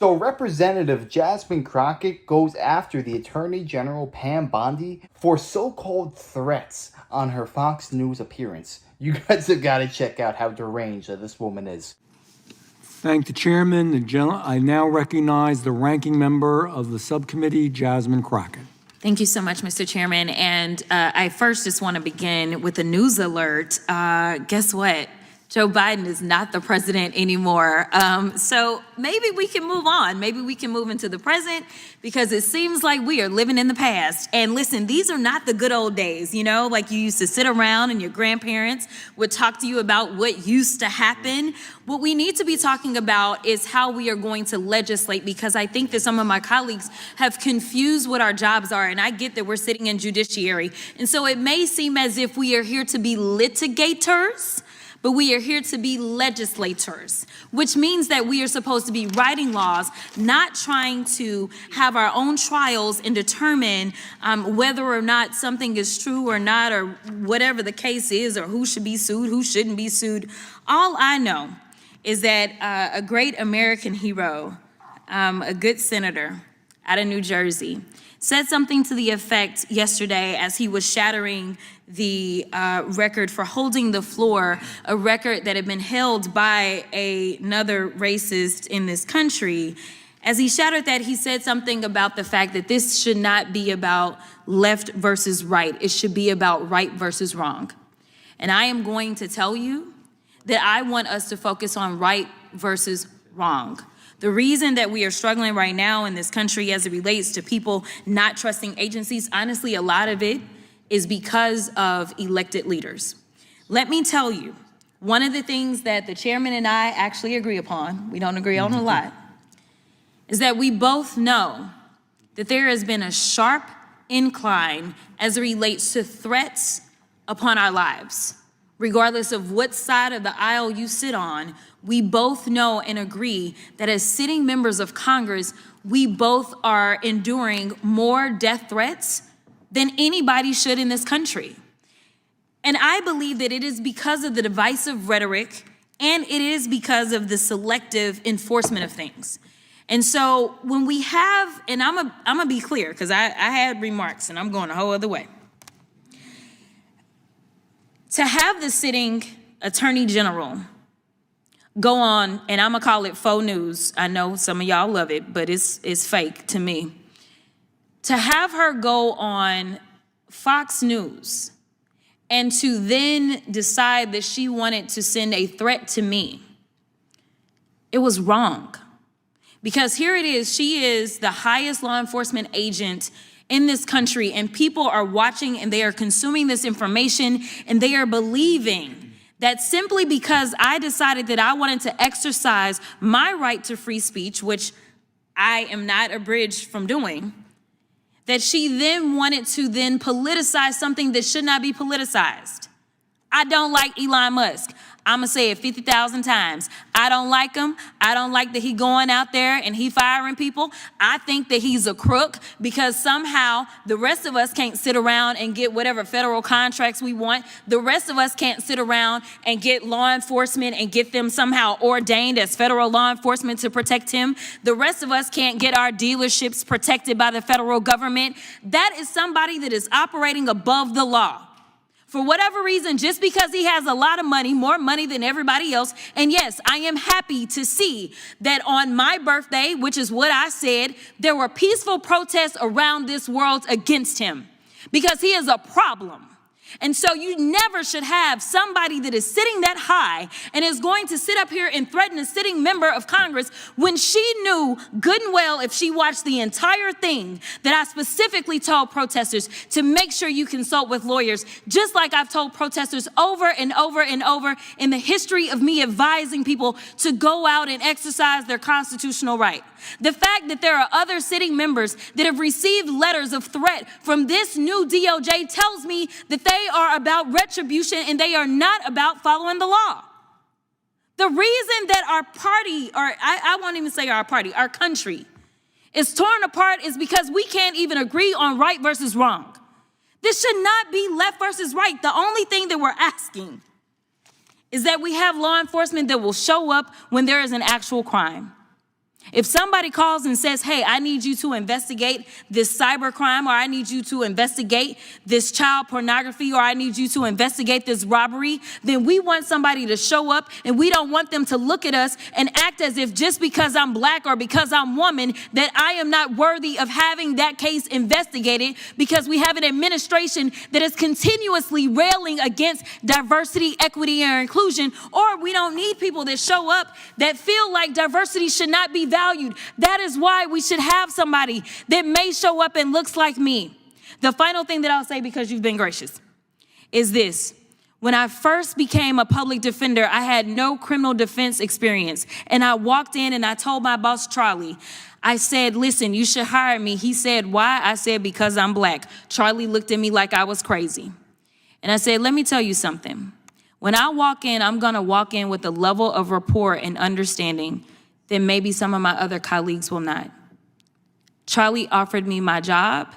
So Representative Jasmine Crockett goes after the Attorney General Pam Bondi for so-called threats on her Fox News appearance. You guys have got to check out how deranged this woman is. Thank the chairman. I now recognize the ranking member of the subcommittee, Jasmine Crockett. Thank you so much, Mr. Chairman. And I first just want to begin with a news alert. Guess what? Joe Biden is not the president anymore. So maybe we can move on. Maybe we can move into the present, because it seems like we are living in the past. And listen, these are not the good old days, you know, like you used to sit around and your grandparents would talk to you about what used to happen. What we need to be talking about is how we are going to legislate, because I think that some of my colleagues have confused what our jobs are. And I get that we're sitting in judiciary. And so it may seem as if we are here to be litigators, but we are here to be legislators, which means that we are supposed to be writing laws, not trying to have our own trials and determine whether or not something is true or not, or whatever the case is, or who should be sued, who shouldn't be sued. All I know is that a great American hero, a good senator out of New Jersey, said something to the effect yesterday as he was shattering the record for holding the floor, a record that had been held by another racist in this country. As he shattered that, he said something about the fact that this should not be about left versus right. It should be about right versus wrong. And I am going to tell you that I want us to focus on right versus wrong. The reason that we are struggling right now in this country as it relates to people not trusting agencies, honestly, a lot of it is because of elected leaders. Let me tell you, one of the things that the chairman and I actually agree upon, we don't agree on a lot, is that we both know that there has been a sharp incline as it relates to threats upon our lives. Regardless of what side of the aisle you sit on, we both know and agree that as sitting members of Congress, we both are enduring more death threats than anybody should in this country. And I believe that it is because of the divisive rhetoric, and it is because of the selective enforcement of things. And so when we have, and I'm gonna be clear, because I had remarks and I'm going a whole other way. To have the sitting attorney general go on, and I'm gonna call it faux news. I know some of y'all love it, but it's fake to me. To have her go on Fox News and to then decide that she wanted to send a threat to me, it was wrong. Because here it is, she is the highest law enforcement agent in this country, and people are watching and they are consuming this information, and they are believing that simply because I decided that I wanted to exercise my right to free speech, which I am not abridged from doing, that she then wanted to then politicize something that should not be politicized. I don't like Elon Musk. I'm gonna say it 50,000 times. I don't like him. I don't like that he going out there and he firing people. I think that he's a crook, because somehow the rest of us can't sit around and get whatever federal contracts we want. The rest of us can't sit around and get law enforcement and get them somehow ordained as federal law enforcement to protect him. The rest of us can't get our dealerships protected by the federal government. That is somebody that is operating above the law. For whatever reason, just because he has a lot of money, more money than everybody else. And yes, I am happy to see that on my birthday, which is what I said, there were peaceful protests around this world against him, because he is a problem. And so you never should have somebody that is sitting that high and is going to sit up here and threaten a sitting member of Congress when she knew good and well, if she watched the entire thing, that I specifically told protesters to make sure you consult with lawyers, just like I've told protesters over and over and over in the history of me advising people to go out and exercise their constitutional right. The fact that there are other sitting members that have received letters of threat from this new DOJ tells me that they are about retribution and they are not about following the law. The reason that our party, or I won't even say our party, our country is torn apart is because we can't even agree on right versus wrong. This should not be left versus right. The only thing that we're asking is that we have law enforcement that will show up when there is an actual crime. If somebody calls and says, hey, I need you to investigate this cyber crime, or I need you to investigate this child pornography, or I need you to investigate this robbery, then we want somebody to show up, and we don't want them to look at us and act as if just because I'm black or because I'm woman, that I am not worthy of having that case investigated, because we have an administration that is continuously railing against diversity, equity, and inclusion, or we don't need people that show up that feel like diversity should not be valued. That is why we should have somebody that may show up and looks like me. The final thing that I'll say, because you've been gracious, is this. When I first became a public defender, I had no criminal defense experience. And I walked in and I told my boss, Charlie, I said, listen, you should hire me. He said, why? I said, because I'm black. Charlie looked at me like I was crazy. And I said, let me tell you something. When I walk in, I'm going to walk in with a level of rapport and understanding that maybe some of my other colleagues will not. Charlie offered me my job,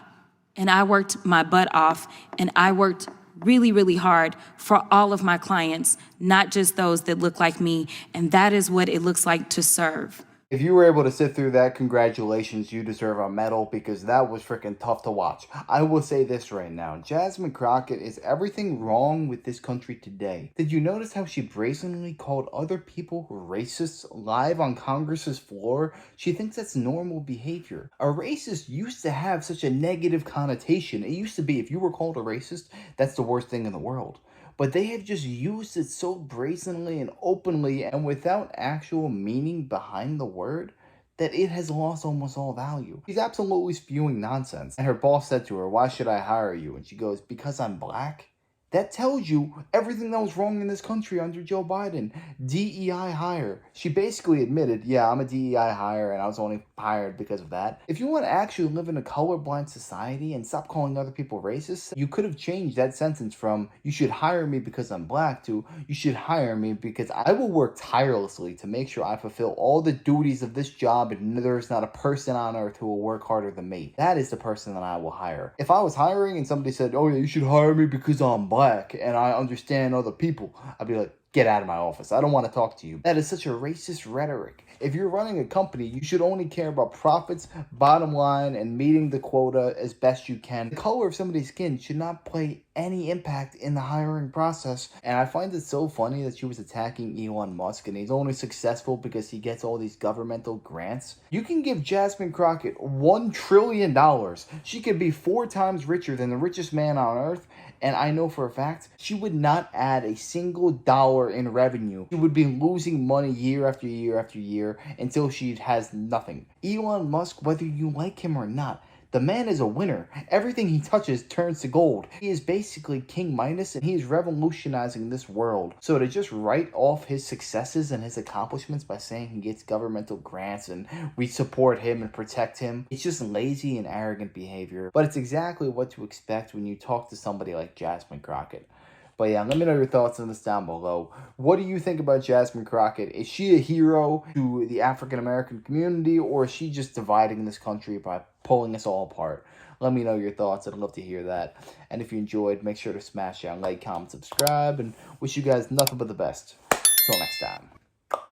and I worked my butt off, and I worked really, really hard for all of my clients, not just those that look like me, and that is what it looks like to serve. If you were able to sit through that, congratulations, you deserve a medal, because that was freaking tough to watch. I will say this right now. Jasmine Crockett is everything wrong with this country today. Did you notice how she brazenly called other people racists live on Congress's floor? She thinks that's normal behavior. A racist used to have such a negative connotation. It used to be if you were called a racist, that's the worst thing in the world. But they have just used it so brazenly and openly and without actual meaning behind the word that it has lost almost all value. She's absolutely spewing nonsense. And her boss said to her, why should I hire you? And she goes, because I'm black? That tells you everything that was wrong in this country under Joe Biden. DEI hire. She basically admitted, yeah, I'm a DEI hire and I was only hired because of that. If you want to actually live in a colorblind society and stop calling other people racist, you could have changed that sentence from, you should hire me because I'm black, to, you should hire me because I will work tirelessly to make sure I fulfill all the duties of this job and there's not a person on earth who will work harder than me. That is the person that I will hire. If I was hiring and somebody said, oh yeah, you should hire me because I'm black and I understand other people, I'd be like, get out of my office. I don't want to talk to you. That is such a racist rhetoric. If you're running a company, you should only care about profits, bottom line, and meeting the quota as best you can. The color of somebody's skin should not play any impact in the hiring process. And I find it so funny that she was attacking Elon Musk, and he's only successful because he gets all these governmental grants. You can give Jasmine Crockett $1 trillion. She could be 4 times richer than the richest man on earth. And I know for a fact, she would not add a single dollar in revenue. She would be losing money year after year after year until she has nothing. Elon Musk, whether you like him or not, the man is a winner. Everything he touches turns to gold. He is basically King Midas, and he is revolutionizing this world. So to just write off his successes and his accomplishments by saying he gets governmental grants and we support him and protect him, it's just lazy and arrogant behavior. But it's exactly what to expect when you talk to somebody like Jasmine Crockett. But yeah, let me know your thoughts on this down below. What do you think about Jasmine Crockett? Is she a hero to the African-American community, or is she just dividing this country by pulling us all apart? Let me know your thoughts. I'd love to hear that. And if you enjoyed, make sure to smash down, like, comment, subscribe, and wish you guys nothing but the best. Till next time.